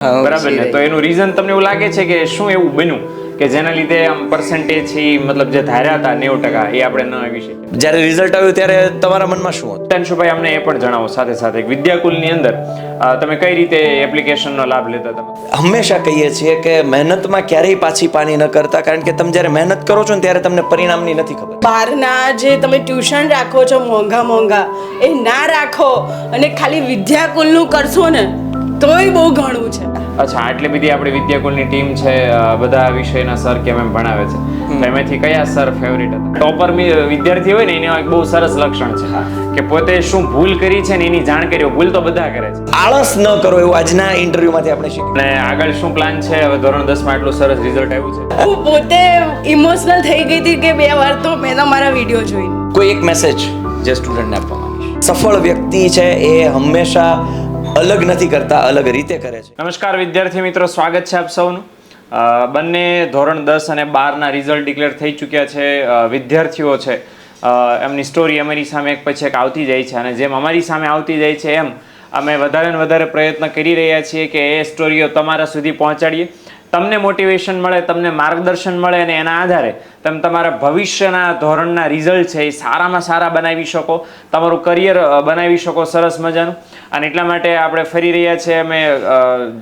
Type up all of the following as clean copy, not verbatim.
બરાબર ને? તો એનું રીઝન તમને એવું લાગે છે કે શું એવું બન્યું કે જેના લીધે આમ પર્સન્ટેજ છે મતલબ જે ધાર્યા હતા 90% એ આપણે ન આવી શકીએ? જ્યારે રિઝલ્ટ આવ્યું ત્યારે તમારા મનમાં શું હતું? અંશુભાઈ, અમને એ પણ જણાવો સાથે સાથે વિદ્યાકુલની અંદર તમે કઈ રીતે એપ્લિકેશનનો લાભ લેતા તમે? હંમેશા કહીએ છીએ કે મહેનતમાં ક્યારેય પાછી પાની ન કરતા, કારણ કે તમે જ્યારે મહેનત કરો છો ને ત્યારે તમને પરિણામની નથી ખબર. બહારના જે તમે ટ્યુશન રાખો છો મોંઘા એ ના રાખો અને ખાલી વિદ્યાકુલનું કરશો ને તોય બહુ ઘણું છે. અચ્છા, આટલી બધી આપણી વિદ્યાકુલની ટીમ છે, બધા વિષયના સર કેમ એમ ભણાવે છે, તો એમાંથી કયા સર ફેવરિટ હતા? ટોપર વિદ્યાર્થી હોય ને એનું એક બહુ સરસ લક્ષણ છે કે પોતે શું ભૂલ કરી છે ને એની જાણકારી. ભૂલ તો બધા કરે છે, આળસ ન કરો એવું આજના ઇન્ટરવ્યુમાંથી આપણે શીખ્યું. અને આગળ શું પ્લાન છે? હવે ધોરણ 10 માં આટલું સરસ રિઝલ્ટ આવ્યું છે. હું પોતે ઇમોશનલ થઈ ગઈ હતી કે 2 વાર તો મેં તમારા વિડીયો જોઈને. કોઈ એક મેસેજ જે સ્ટુડન્ટને આપવા માંગીશ. સફળ વ્યક્તિ છે એ હંમેશા અલગ નથી કરતા, અલગ રીતે કરે છે. નમસ્કાર વિદ્યાર્થી મિત્રો, સ્વાગત છે આપ સૌનું. બંને ધોરણ 10 અને 12ના રિઝલ્ટ ડિક્લેર થઈ ચૂક્યા છે. વિદ્યાર્થીઓ છે એમની સ્ટોરી અમારી સામે એક પછી એક આવતી જાય છે, અને જેમ અમારી સામે આવતી જાય છે એમ અમે વધારે ને વધારે પ્રયત્ન કરી રહ્યા છીએ કે એ સ્ટોરીઓ તમારા સુધી પહોંચાડીએ, તમને મોટિવેશન મળે, તમને માર્ગદર્શન મળે, અને એના આધારે તમે તમારા ભવિષ્યના ધોરણના રિઝલ્ટ છે એ સારામાં સારા બનાવી શકો, તમારું કરિયર બનાવી શકો સરસ મજાનું. અને એટલા માટે આપણે ફરી રહ્યા છીએ, અમે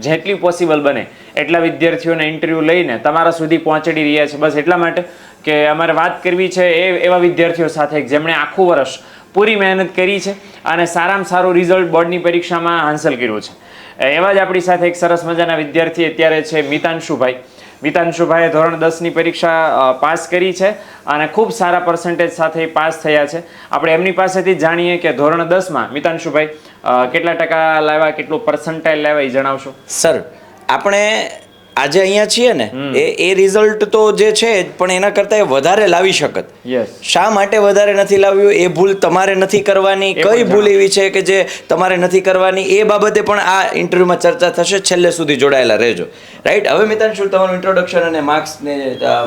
જેટલી પોસિબલ બને એટલા વિદ્યાર્થીઓને ઇન્ટરવ્યૂ લઈને તમારા સુધી પહોંચાડી રહ્યા છીએ. બસ એટલા માટે કે અમારે વાત કરવી છે એવા વિદ્યાર્થીઓ સાથે જેમણે આખું વર્ષ પૂરી મહેનત કરી છે અને સારામાં સારું રિઝલ્ટ બોર્ડની પરીક્ષામાં હાંસલ કર્યું છે. એવા જ આપણી સાથે એક સરસ મજાના વિદ્યાર્થી અત્યારે છે મિતાંશુભાઈ. મિતાંશુભાઈએ ધોરણ 10ની પરીક્ષા પાસ કરી છે અને ખૂબ સારા પર્સન્ટેજ સાથે પાસ થયા છે. આપણે એમની પાસેથી જાણીએ કે ધોરણ 10માં મિતાંશુભાઈ કેટલા ટકા લાવ્યા, કેટલું પર્સન્ટાઇલ લાવ્યા એ જણાવશો. સર, આપણે આજે અહીંયા છીએ ને એ રિઝલ્ટ તો જે છે પણ એના કરતાં વધારે લાવી શકત. શા માટે વધારે નથી લાવ્યું એ ભૂલ તમારે નથી કરવાની. કઈ ભૂલ એવી છે કે જે તમારે નથી કરવાની એ બાબતે પણ આ ઇન્ટરવ્યુમાં ચર્ચા થશે. છેલ્લે સુધી જોડાયેલા રહેજો. રાઈટ, હવે મિતાંશુ તમારું ઇન્ટ્રોડક્શન અને માર્ક્સ ને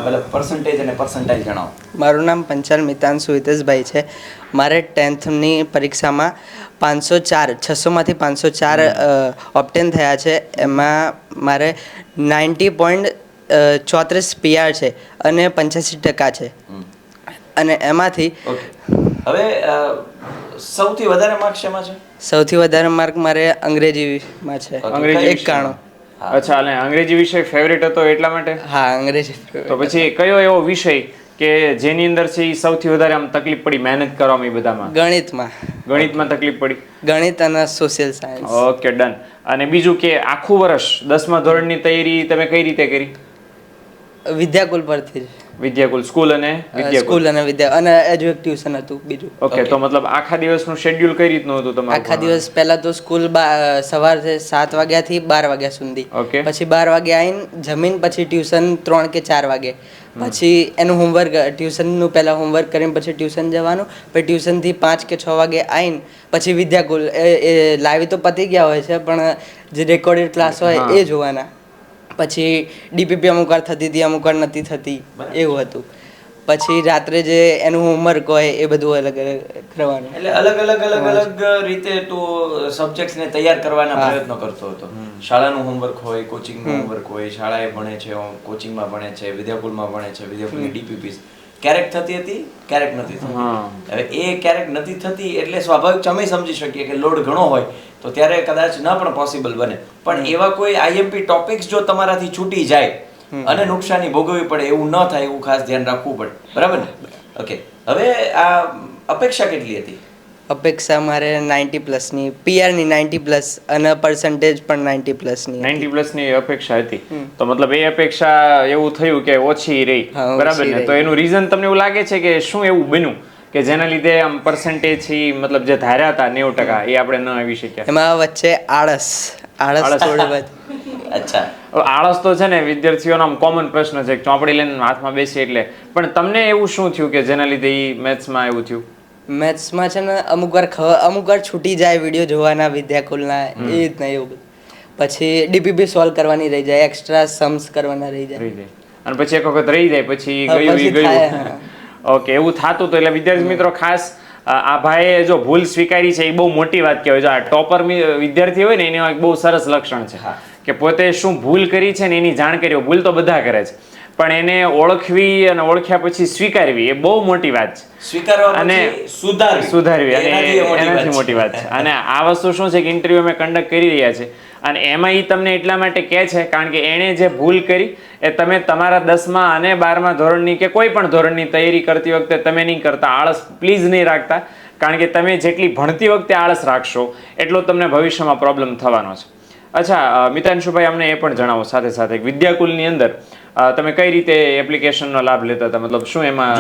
મતલબ પર્સન્ટેજ અને પર્સન્ટાઇલ જણાવો. મારું નામ પંચાલ મિતાંશુ હિતેશભાઈ છે. મારે 10thની પરીક્ષામાં 504 600માંથી 504 ઓબ્ટેન થયા છે. એમાં મારે 90.34 PR છે અને 85% છે. અને એમાંથી હવે સૌથી વધારે માર્ક શેમાં છે? સૌથી વધારે માર્ક મારે અંગ્રેજીમાં છે. અંગ્રેજી 91. અચ્છા, અને અંગ્રેજી વિષય ફેવરેટ હતો એટલા માટે? હા, અંગ્રેજી. તો પછી કયો એવો વિષય કે જેની અંદર છે એ સૌથી વધારે આમ તકલીફ પડી મહેનત કરવામાં? એ બધામાં ગણિતમાં તકલીફ પડી. ગણિત અને સોશિયલ સાયન્સ. Okay, done. અને બીજું કે આખું વર્ષ 10મા ધોરણની તૈયારી તમે કઈ રીતે કરી? વિદ્યાકુલ પરથી જ. વિદ્યાકુલ સ્કૂલ અને સ્કૂલ અને અને એજ્યુકેટ ટ્યુશન હતું બીજું. ઓકે, તો મતલબ આખા દિવસનું શેડ્યુલ કઈ રીતનું હતું તમારું? આખા દિવસ પહેલા તો સ્કૂલ સવારે 7 વાગ્યાથી 12 વાગ્યા સુધી. ઓકે. પછી 12 વાગે આવીને જમીન પછી ટ્યુશન 3 કે 4 વાગે. પછી એનું હોમવર્ક, ટ્યુશનનું પહેલા હોમવર્ક કરીને પછી ટ્યુશન જવાનું. પછી ટ્યુશનથી 5 કે 6 વાગે આવીને પછી વિદ્યાકુલ. એ લાઈવ તો પતી ગયા હોય છે પણ જે રેકોર્ડેડ ક્લાસ હોય એ જોવાના. પછી DPP અમુક વાર થતી હતી, અમુક વાર નથી થતી, એવું હતું. પછી રાત્રે જે એનું હોમવર્ક હોય એ બધું અલગ કરવાનું. એટલે અલગ રીતે તું સબ્જેક્ટ્સને તૈયાર કરવાના પ્રયત્નો કરતો હતો. શાળાનું હોમવર્ક હોય, કોચિંગનું હોમવર્ક હોય, શાળાએ ભણે છે, કોચિંગમાં ભણે છે, વિદ્યાકુલમાં ભણે છે, વિદ્યાકુલની DPPs ક્યારેક થતી હતી, ક્યારેક નથી થતી. હવે એ ક્યારેક નથી થતી એટલે સ્વાભાવિક અમે સમજી શકીએ કે લોડ ઘણો હોય તો ત્યારે કદાચ ન પણ પોસિબલ બને. પણ એવા કોઈ IMP ટોપિક્સ જો તમારાથી છૂટી જાય અને નુકસાની ભોગવવી પડે એવું ન થાય એવું ખાસ ધ્યાન રાખવું પડે. બરાબર ને? ઓકે, હવે આ અપેક્ષા કેટલી હતી? અપેક્ષા મારે 90+ની, PRની 90+ અને પર્સન્ટેજ પણ 90+ની. 90+ની અપેક્ષા હતી. તો મતલબ એ અપેક્ષા એવું થયું કે ઓછી રહી, બરાબર ને? તો એનું રીઝન તમને એવું લાગે છે કે શું એવું બન્યું કે જેના લીધે આમ પર્સન્ટેજ છે મતલબ જે ધાર્યા હતા 90% એ આપણે ન આવી શક્યા? એમાં વચ્ચે આળસ થોડી બધી. અચ્છા, આળસ તો છે ને વિદ્યાર્થીઓનો આમ કોમન પ્રશ્ન છે, ચોપડી લઈને હાથમાં બેસી એટલે. પણ તમને એવું શું થયું કે જેના લીધે એ મેથ્સમાં એવું થયું? મેથ્સમાં છે ને અમુક વાર છૂટી જાય વિડીયો જોવાના વિદ્યાકુલના, એ રીતના એવું બધું. પછી DPP સોલ્વ કરવાની રહી જાય, એક્સ્ટ્રા सम्स કરવાના રહી જાય. અને પછી એક વખત રહી જાય પછી ગયું. ઓકે, એવું થતું હતું. એટલે વિદ્યાર્થી મિત્રો ખાસ આ ભાઈએ જો ભૂલ સ્વીકારી છે એ બહુ મોટી વાત કહેવાય. જો આ ટોપર વિદ્યાર્થી હોય ને એનું એક બહુ સરસ લક્ષણ છે કે પોતે શું ભૂલ કરી છે ને એની જાણકારી, ભૂલ તો બધા કરે છે પણ એને ઓળખવી અને ઓળખ્યા પછી સ્વીકારવી એ બહુ મોટી વાત છે. સ્વીકારવા અને પછી સુધારવી અને એનાથી એનાથી મોટી વાત છે. અને આ વસ્તુ શું છે કે ઇન્ટરવ્યુ અમે કન્ડક્ટ કરી રહ્યા છે અને એમાં એ તમને એટલા માટે કહે છે કારણ કે એણે જે ભૂલ કરી એ તમે તમારા 10મા અને 12મા ધોરણની કે કોઈ પણ ધોરણની તૈયારી કરતી વખતે તમે નહીં કરતા. આળસ પ્લીઝ નહીં રાખતા, કારણ કે તમે જેટલી ભણતી વખતે આળસ રાખશો એટલો તમને ભવિષ્યમાં પ્રોબ્લેમ થવાનો છે. અચ્છા મિતાંશુભાઈ, અમને એ પણ જણાવો સાથે સાથે વિદ્યાકુલની અંદર તમે કઈ રીતે એપ્લિકેશનનો લાભ લેતા હતા, મતલબ શું એમાં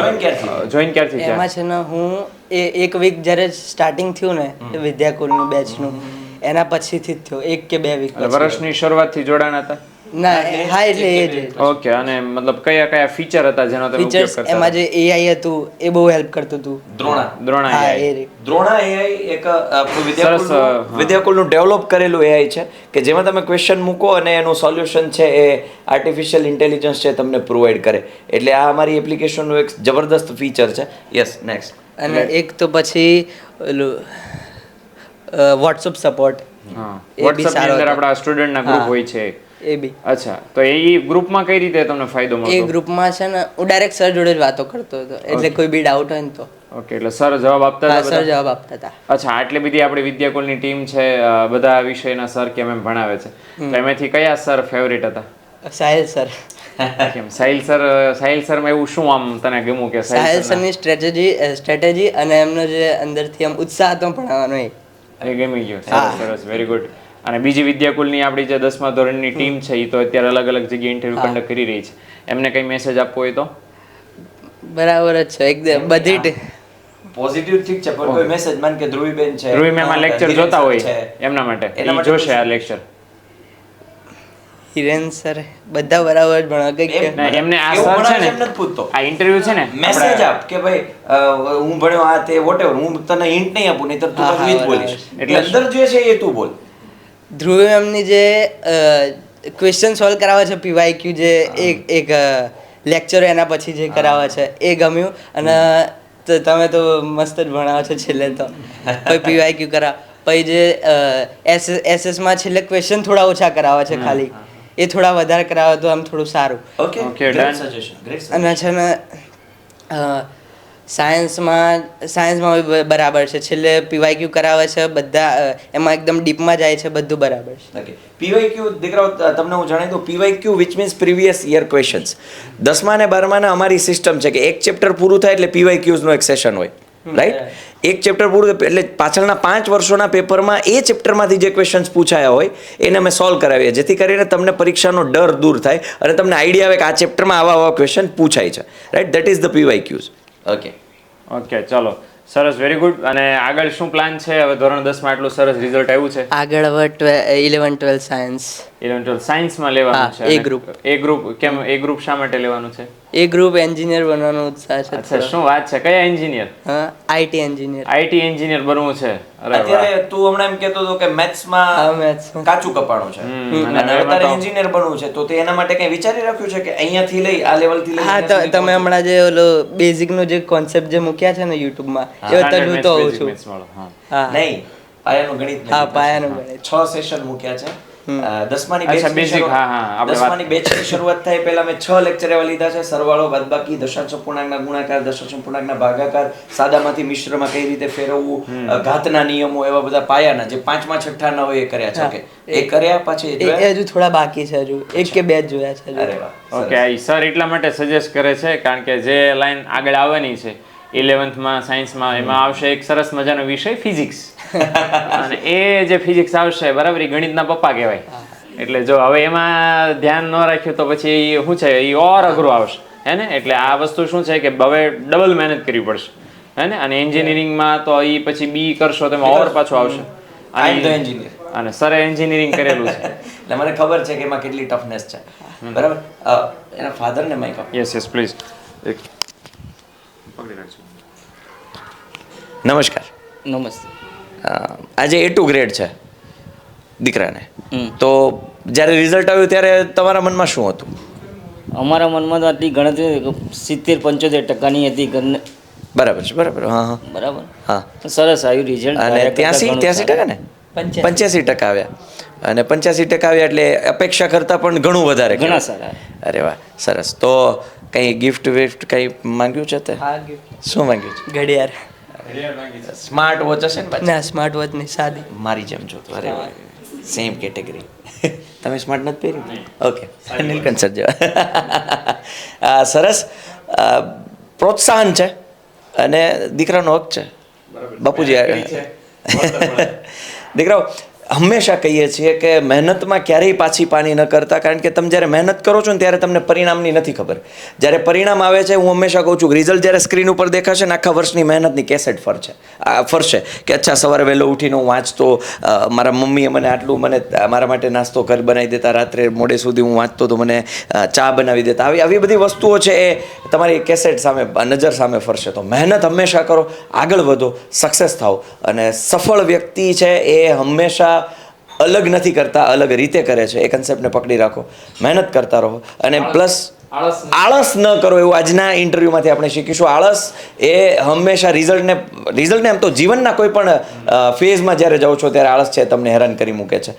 જોઈન ક્યારથી થયા? એમાં છે ને હું એક વીક જ્યારે સ્ટાર્ટિંગ થયું ને વિદ્યાકુલનું બેચનું, એના પછીથી જ થયો, 1 કે 2 વીક વર્ષની શરૂઆતથી જોડાણ હતા? ના, હા, એટલે એ જ. ઓકે. અને મતલબ કયા કયા ફીચર હતા જેનો તમે ઉપયોગ ફીચર્સ કરતા? એમાં જે AI હતું એ બહુ હેલ્પ કરતું હતું. દ્રોણા હા, AI. એ રે. દ્રોણા AI એક આપણું સરસ, વિદ્યાકુલનું ડેવલપ કરેલું AI છે કે જેમાં તમે ક્વેશ્ચન મૂકો અને એનું સોલ્યુશન છે એ આર્ટિફિશિયલ ઇન્ટેલિજન્સ છે તમને પ્રોવાઈડ કરે. એટલે આ અમારી એપ્લિકેશનનું એક જબરદસ્ત ફીચર છે. Yes, next. અને એક તો પછી ઓલું વોટ્સઅપ સપોર્ટ, હા, એ બી WhatsApp ની સારો અંદર હતો. આપણા સ્ટુડન્ટના ગ્રુપ હા. હોય છે. એ બી. અચ્છા, તો એ ગ્રુપમાં કઈ રીતે તમને ફાયદો એ મળતો? ગ્રુપમાં છે ને હું ડાયરેક્ટ સર જોડે જ વાતો કરતો હતો, એટલે કોઈ બી ડાઉટ હોય ને તો ઓકે, એટલે સર જવાબ આપતા હા, હતા સર બધા? જવાબ આપતા હતા. અચ્છા, આટલી બધી આપણી વિદ્યાકુલની ટીમ છે, બધા વિષયના સર કેમ એમ ભણાવે છે, તો એમાંથી કયા સર ફેવરિટ હતા? સાહિલ સર. કેમ સાહિલ સરમાં એવું શું આમ તને ગમ્યું કે સાહિલ સરના સરની સ્ટ્રેટેજી અને એમનો જે અંદરથી આમ ઉત્સાહ હતો ભણાવવાનો એ ગમી ગયો? સરસ સરસ, વેરી ગુડ. અને બીજી વિદ્યાકુલની આપણી જે 10મા ધોરણની ટીમ છે એ તો અત્યારે અલગ અલગ જગ્યાએ ઇન્ટરવ્યુ કન્ડક્ટ કરી રહી છે, એમને કઈ મેસેજ આપવો હોય તો? બરાબર જ છે એકદમ બધી પોઝિટિવ ઠીક છે પણ કોઈ મેસેજ માન કે ધ્રુવીબેન છે, ધ્રુવી મેમ આ લેક્ચર ધીરેન જોતા સર હોય છે, એમના માટે એના ઈ માટે જોશે આ લેક્ચર. હિરેન સર બધા બરાબર જ ભણાવે કંઈક ના, એમને આ એવું સર છે ભણાવે ને, એમ નથી પૂછતો. આ ઇન્ટરવ્યુ છે ને મેસેજ આપણા- આપ કે ભાઈ હું ભણ્યો આ તે વોટેવર, હું તને હિન્ટ નહીં આપું નહીં તો તું હા, પાછું ઈ જ હા, બોલીશ. એટલે એટલે અંદર જે છે એ તું બોલ. ધ્રુવી મેમની જે ક્વેશ્ચન સોલ્વ કરાવે છે PYQ જે એક લેક્ચર એના પછી જે કરાવે છે એ ગમ્યું. અને તમે તો મસ્ત જ ભણાવો છો છેલ્લે તો. પછી PYQ કરાવે, પછી જે SS માં છેલ્લે ક્વેશ્ચન થોડા ઓછા કરાવે છે ખાલી, એ થોડા વધારે કરાવે તો આમ થોડું સારું. Okay, Okay, great done. suggestion, great suggestion. અને છે ને સાયન્સમાં બરાબર છે, છેલ્લે PYQ કરાવે છે બધા, એમાં એકદમ ડીપમાં જાય છે, બધું બરાબર છે. Okay. PYQ દીકરાઓ તમને હું જણાવી દઉં, PYQ which means previous year questions. 10મા અને 12માના અમારી સિસ્ટમ છે કે એક ચેપ્ટર પૂરું થાય એટલે PYQs નો એક સેશન હોય, રાઈટ? એક ચેપ્ટર પૂરું થાય એટલે પાછળના 5 વર્ષોના પેપરમાં એ ચેપ્ટરમાંથી જે ક્વેશ્ચન્સ પૂછાયા હોય એને અમે સોલ્વ કરાવીએ, જેથી કરીને તમને પરીક્ષાનો ડર દૂર થાય અને તમને આઈડિયા આવે કે આ ચેપ્ટરમાં આવા ક્વેશ્ચન પૂછાય છે, right? That is the PYQs. Okay, okay, ચાલો, સરસ, વેરી ગુડ. અને આગળ શું પ્લાન છે? હવે ધોરણ 10માં આટલું સરસ રિઝલ્ટ આવ્યું છે, આગળ હવે 11 12 સાયન્સ. 11 12 સાયન્સમાં લેવાનું હા, છે. A અને group. A group કેમ? A group શા માટે લેવાનું છે? એ ગ્રુપ એન્જિનિયર બનવાનો ઉત્સાહ છે. અચ્છા, શું વાત છે? કયા એન્જિનિયર? હા, IT એન્જિનિયર. IT એન્જિનિયર બનવું છે? અરે વાહ. અત્યારે તું હમણાં એમ કહેતો હતો કે હા, મેથ્સમાં મેથ્સમાં કાચું કપાણું છે અને અને હવે તારે તો- એન્જિનિયર બનવું છે, તો તે એના માટે કઈ વિચારી રાખ્યું છે કે અહીંયાથી લઈ આ લેવલથી લઈ હા, અહીંયા સુધી તમે હમણાં જે ઓલો બેઝિક નો જે કોન્સેપ્ટ જે મૂક્યા છે ને યુટ્યુબમાં, એ Standard અત્યારે હું maths, તો હોઉં basic છું. maths વાળો, હા. હા, નહીં, પાયાનું ગણિત હા, પાયાનું ગણિત. 6 સેશન મૂક્યા છે. 10માની અચ્છા, બેચની basic, શરૂઆત- હા, હા, આપણે 10માની બેચની શરૂઆત થાય પહેલા મેં 6 લેક્ચર એવા લીધા છે: સરવાળો, બાદબાકી, દશાંશ અપૂર્ણાંકના ગુણાકાર, દશાંશ અપૂર્ણાંકના ભાગાકાર, સાદામાંથી મિશ્રમાં કઈ રીતે ફેરવવું, ઘાતના નિયમો, એવા બધા પાયાના જે 5મા 6ઠા હોય એ કર્યા છે. ઓકે, એ કર્યા પછી એ હજુ થોડા બાકી છે, હજુ 1 કે 2 જ જોયા છે હજુ. અરે વાહ, ઓકે, આ સર એટલા માટે સજેસ્ટ કરે છે કારણ કે જે લાઈન આગળ આવવાની છે 11thમાં સાયન્સમાં, એમાં આવશે એક સરસ મજાનો વિષય ફિઝિક્સ. અને એ જે ફિઝિક્સ આવશે, બરાબર, એ ગણિતના પપ્પા કહેવાય. એટલે જો હવે એમાં ધ્યાન ન રાખ્યું તો પછી શું છે, એ ઓર અઘરું આવશે, હે ને? એટલે આ વસ્તુ શું છે કે હવે ડબલ મહેનત કરવી પડશે, હે ને? અને એન્જિનિયરિંગમાં તો એ પછી બી કરશો તો એમાં ઓર પાછું આવશે. I am the engineer. અને સરે એન્જિનિયરિંગ કરેલું છે. એટલે મને ખબર છે કે એમાં કેટલી ટફનેસ છે, બરાબર? એના ફાધર ને માઇક આપો. Yes yes please. નમસ્કાર. નમસ્તે. આજે A2 ગ્રેડ છે દીકરાને, તો જ્યારે રિઝલ્ટ આવ્યું ત્યારે તમારા મનમાં શું હતું? અમારા મનમાં તો આટલી ગણતરી 70-75% હતી બરાબર છે, બરાબર, હા હા બરાબર. હા. સરસ આવ્યું રિઝલ્ટ. અને 83% ને 85% આવ્યા. અને 85% આવ્યા એટલે અપેક્ષા કરતાં પણ ઘણું વધારે ઘણા કહેવાય. સારા. અરે વાહ, સરસ. તો કંઈ ગિફ્ટ કંઈ માંગ્યું છે તે? હા gift. શું માંગ્યું છે? ઘડિયાળ. સ્માર્ટ વોચ હશે ને પાછી? ના સ્માર્ટ વોચ નહીં, સાદી. મારી જેમ છો તો. અરે સેમ કેટેગરી. તમે સ્માર્ટ નથી પહેર્યું? ઓકે, નીલકંઠ સર જેવા. સરસ. પ્રોત્સાહન છે અને દીકરાનો હક છે. બાપુજી દીકરાઓ હંમેશા કહીએ છીએ કે મહેનતમાં ક્યારેય પાછી પાની ન કરતા, કારણ કે તમે જ્યારે મહેનત કરો છો ને ત્યારે તમને પરિણામની નથી ખબર. જ્યારે પરિણામ આવે છે, હું હંમેશા કહું છું કે રિઝલ્ટ જ્યારે સ્ક્રીન ઉપર દેખાશે ને આખા વર્ષની મહેનતની કેસેટ ફરશે કે અચ્છા સવારે વહેલો ઉઠીને હું વાંચતો, મારા મમ્મીએ મને આટલું મારા માટે નાસ્તો ઘર બનાવી દેતા, રાત્રે મોડે સુધી હું વાંચતો તો મને ચા બનાવી દેતા. આવી બધી વસ્તુઓ છે એ તમારી કેસેટ સામે નજર સામે ફરશે. તો મહેનત હંમેશા કરો, આગળ વધો, સક્સેસ થાઓ. અને સફળ વ્યક્તિ છે એ હંમેશા અલગ નથી કરતા, અલગ રીતે કરે છે. એ કન્સેપ્ટને પકડી રાખો, મહેનત કરતા રહો અને પ્લસ આળસ ન કરો. એવું આજના ઇન્ટરવ્યૂમાંથી આપણે શીખીશું. આળસ એ હંમેશા રિઝલ્ટને એમ તો જીવનના કોઈ પણ ફેઝમાં જ્યારે જાઓ છો ત્યારે આળસ છે તમને હેરાન કરી મૂકે છે.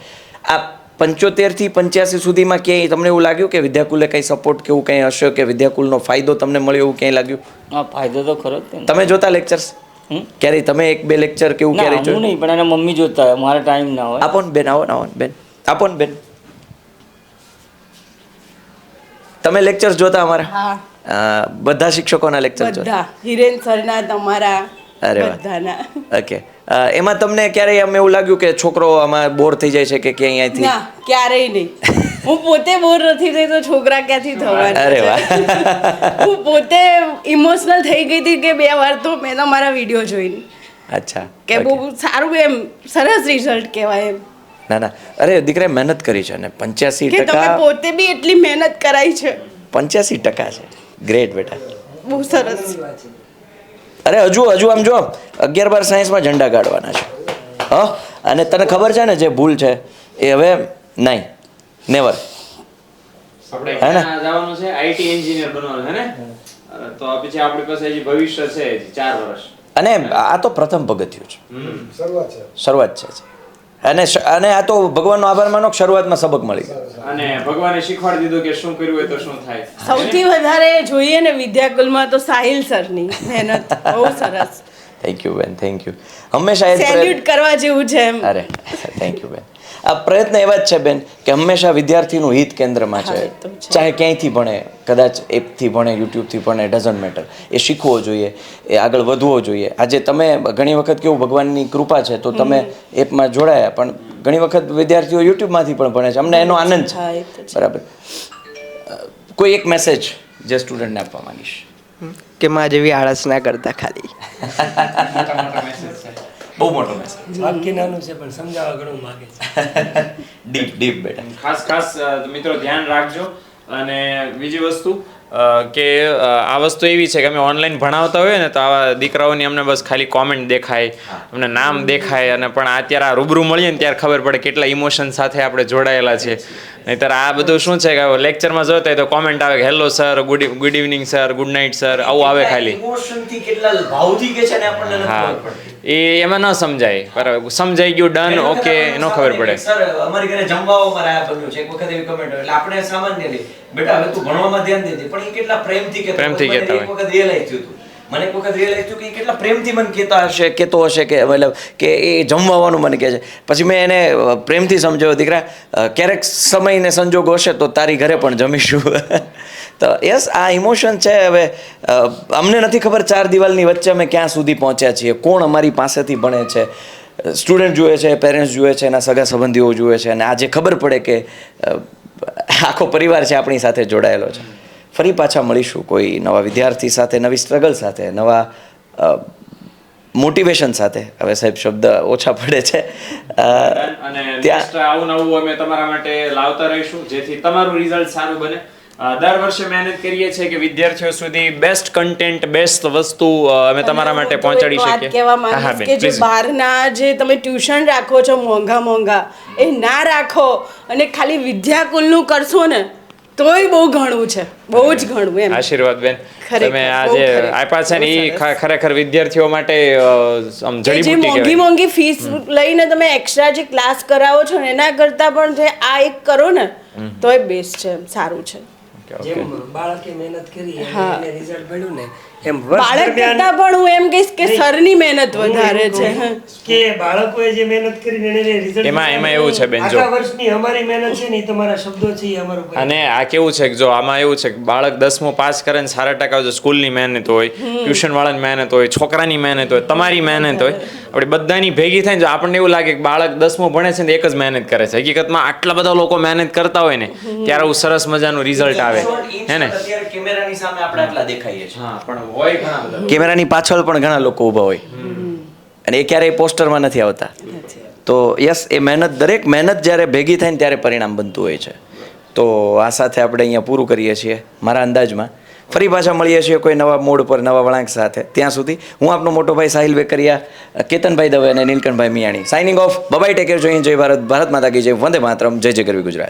આ 75 થી 85 સુધીમાં ક્યાંય તમને એવું લાગ્યું કે વિદ્યાકુલે કંઈ સપોર્ટ કે એવું કંઈ હશે કે વિદ્યાકુલનો ફાયદો તમને મળ્યો એવું ક્યાંય લાગ્યું? હા, ફાયદો તો ખરો જ ને. તમે જોતા લેક્ચર્સ ક્યારેય? તમે 1-2 લેક્ચર કેવું ના, ક્યારેય હું જોયું? નહીં, પણ એના મમ્મી જોતા હોય, મારા ટાઈમ ના હોય. આપો ને બેન, આવો ને બેન, આપો ને બેન. તમે લેક્ચર્સ જોતા અમારા? હા, બધા શિક્ષકોના લેક્ચર જોતા? બધા હિરેન સરના, તમારા અરે વાહ. બધાના. ઓકે. એમાં તમને ક્યારેય આમ એવું લાગ્યું કે છોકરો આમાં બોર થઈ જાય છે કે ક્યાંય અહીંથી? ના, ક્યારેય નહીં. હું પોતે બોર નથી થઈ તો છોકરા ક્યાંથી થવાના? અરે વાહ. હું પોતે ઇમોશનલ થઈ ગઈ હતી કે 2 વાર તો મેં તમારા વિડીયો જોઈને અચ્છા. કે બહુ સારું, એમ સરસ રિઝલ્ટ કહેવાય એમ. ના અરે દીકરાએ મહેનત કરી છે ને 85%. કે તમે પોતે બી એટલી મહેનત કરાઈ છે. 85% છે. ગ્રેટ બેટા, બહુ સરસ. અરે હજુ આમ જો 11-12 સાયન્સમાં ઝંડા ગાડવાના છે. હા, અને તને ખબર છે ને જે ભૂલ છે એ હવે નહીં, નેવર. આપણે હે ને? ક્યાં જવાનું છે? આઈટી એન્જિનિયર બનવાનું છે ને? તો પછી આપણી પાસે હજી ભવિષ્ય છે, હજી 4 વર્ષ. અને આ તો પ્રથમ પગથિયું છે, શરૂઆત છે. અને આ તો ભગવાનનો આભાર માનો કે શરૂઆતમાં સબક મળી ગયો. અને ભગવાને શીખવાડી દીધું કે શું કર્યું હોય તો શું થાય. સૌથી વધારે જોઈએ ને વિદ્યાકુલમાં તો સાહિલ સરની મહેનત બહુ સરસ. થેન્ક યુ બેન, થેન્ક યુ. હંમેશા એ જ સેલ્યુટ કરવા જેવું છે એમ. અરે થેન્ક યુ બેન. આ પ્રયત્ન એવા જ છે બેન કે હંમેશા વિદ્યાર્થીનું હિત કેન્દ્રમાં છે. હા, એ તો છે. ચાહે ક્યાંયથી ભણે, કદાચ એપથી ભણે, યુટ્યુબથી ભણે, ડઝન્ટ મેટર. એ શીખવો જોઈએ, એ આગળ વધવો જોઈએ. આજે તમે ઘણી વખત કેવું ભગવાનની કૃપા છે તો તમે એપમાં જોડાયા, પણ ઘણી વખત વિદ્યાર્થીઓ યુટ્યુબમાંથી પણ ભણે છે. અમને એનો આનંદ હા, છે. એ તો છે. બરાબર. કોઈ એક મેસેજ જે સ્ટુડન્ટને આપવા માંગીશ? કે માં જેવી આળસ ના કરતા ખાલી. બહુ મોટો મેસેજ. વાક્ય નાનું છે પણ સમજાવવા ઘણું માંગે છે. ડીપ બેટા. ખાસ મિત્રો ધ્યાન રાખજો. અને બીજી વસ્તુ કે આ વસ્તુ એવી છે કે અમે ઓનલાઈન ભણાવતા હોઈએ ને તો આવા દીકરાઓની અમને બસ ખાલી કોમેન્ટ દેખાય, અમને નામ દેખાય, અને પણ અત્યારે આ રૂબરૂ મળીએ ને ત્યારે ખબર પડે કેટલા ઇમોશન સાથે આપણે જોડાયેલા છે. નહીંતર આ બધું શું છે કે લેક્ચરમાં જોતા હોય તો કોમેન્ટ આવે કે hello sir, good evening sir, good night sir, આવું આવે ખાલી. ઇમોશનથી કેટલા ભાવથી કે છે ને આપણને નથી હા, ખબર પડતી. એ એમાં ન સમજાય. બરાબર, સમજાઈ ગયું, ડન, ઓકે, ન ખબર પડે. સર અમારી ઘરે જમવાઓ મારે આ બન્યું છે. એક વખત એવી કમેન્ટ એટલે આપણે સામાન્ય લઈ બેટા હવે તું ભણવામાં ધ્યાન દે, પણ એ કેટલા પ્રેમથી કહેતા પ્રેમથી હોય. કહેતા મને એક વખત રિયલાઇઝ થયું હતું. મને એક વખત રિયલાઇઝ થયું કે એ કેટલા પ્રેમથી મને કહેતો હશે કે મતલબ કે એ જમવાનું મને કહે છે. પછી મેં એને પ્રેમથી સમજાવ્યો, દીકરા ક્યારેક સમય ને સંજોગો હશે તો તારી ઘરે પણ જમીશું. તો યસ, આ ઇમોશન છે. હવે અમને નથી ખબર 4 દિવાલની વચ્ચે અમે ક્યાં સુધી પહોંચ્યા છીએ, કોણ અમારી પાસેથી ભણે છે. સ્ટુડન્ટ જુએ છે, પેરેન્ટ્સ જુએ છે, એના સગા સંબંધીઓ જુએ છે, અને આજે ખબર પડે કે આખો પરિવાર છે આપણી સાથે જોડાયેલો છે. ફરી પાછા મળીશું કોઈ નવા વિદ્યાર્થી સાથે, નવી સ્ટ્રગલ સાથે, નવા મોટિવેશન સાથે. હવે સાહેબ શબ્દ ઓછા પડે છે. અને next આવું નવું અમે તમારા માટે લાવતા રહીશું જેથી તમારું રિઝલ્ટ સારું બને. દર વર્ષે મહેનત કરીએ છીએ કે વિદ્યાર્થીઓ સુધી બેસ્ટ કન્ટેન્ટ, બેસ્ટ વસ્તુ અમે તમારા માટે પહોંચાડી વાત શકીએ. કહેવા હા, માંગીશ બેન, કે જે please. બહારના જે તમે ટ્યુશન રાખો છો મોંઘા એ ના રાખો અને ખાલી વિદ્યાકુલનું કરશો ને તોય બહુ ઘણું છે, બહુ જ ઘણું એમ. આશીર્વાદ બેન, ખરેખર, તમે આ બહુ જે ખરેખર. આપ્યા છે ને એ ખરેખર વિદ્યાર્થીઓ માટે આમ કે જે જડીબુટ્ટી મોંઘી કહેવાય. મોંઘી ફીસ લઈને તમે એક્સ્ટ્રા જે ક્લાસ કરાવો છો ને એના કરતાં પણ જે આ એક કરો ને તોય બેસ્ટ છે, સારું છે. જેમ બાળકે મહેનત કરી અને હા. એને રિઝલ્ટ મળ્યું ને એમ વર્ષ બાળક દરમિયાન કરતાં પણ હું એમ કહીશ કે સરની મહેનત હું વધારે એવું છે. કહું કે બાળકોએ જે મહેનત કરીને એને રિઝલ્ટ એમાં એવું છે બેન, જો. આખા વર્ષની અમારી મહેનત છે ને એ તમારા શબ્દો છે એ અમારું પરિણામ. અને આ કેવું છે કે જો આમાં એવું છે કે બાળક 10મું પાસ કરે ને સારા ટકા જો સ્કૂલની મહેનત હોય, ટ્યુશન વાળાની મહેનત હોય, છોકરાની મહેનત હોય, તમારી મહેનત હોય, આપણે બધાની ભેગી થાય ને જો આપણને એવું લાગે કે બાળક 10મું ભણે છે ને એક જ મહેનત કરે છે, હકીકતમાં આટલા બધા લોકો મહેનત કરતા હોય ને ત્યારે આવું સરસ મજાનું રિઝલ્ટ આવે હે ને. અત્યારે કેમેરાની સામે આપણે આટલા દેખાઈએ છીએ, હા, પણ હોય ઘણા બધા. કેમેરાની પાછળ પણ ઘણા લોકો ઊભા હોય અને એ ક્યારેય પોસ્ટરમાં નથી આવતા. તો યસ, એ મહેનત, દરેક મહેનત જ્યારે ભેગી થાય ને ત્યારે પરિણામ બનતું હોય છે. તો આ સાથે આપણે અહીંયા પૂરું કરીએ છીએ મારા અંદાજમાં. ફરી પાછા મળીએ છીએ કોઈ નવા મોડ પર, નવા વળાંક સાથે. ત્યાં સુધી હું આપનો મોટો ભાઈ સાહિલ વેકરિયા, કેતનભાઈ દવે અને Neelkanthbhai Miyani signing off. Bye, take care, જય હિન્દ, જય ભારત, ભારત માતા કી જય, વંદે માતરમ, જય જય ગરવી ગુજરાત.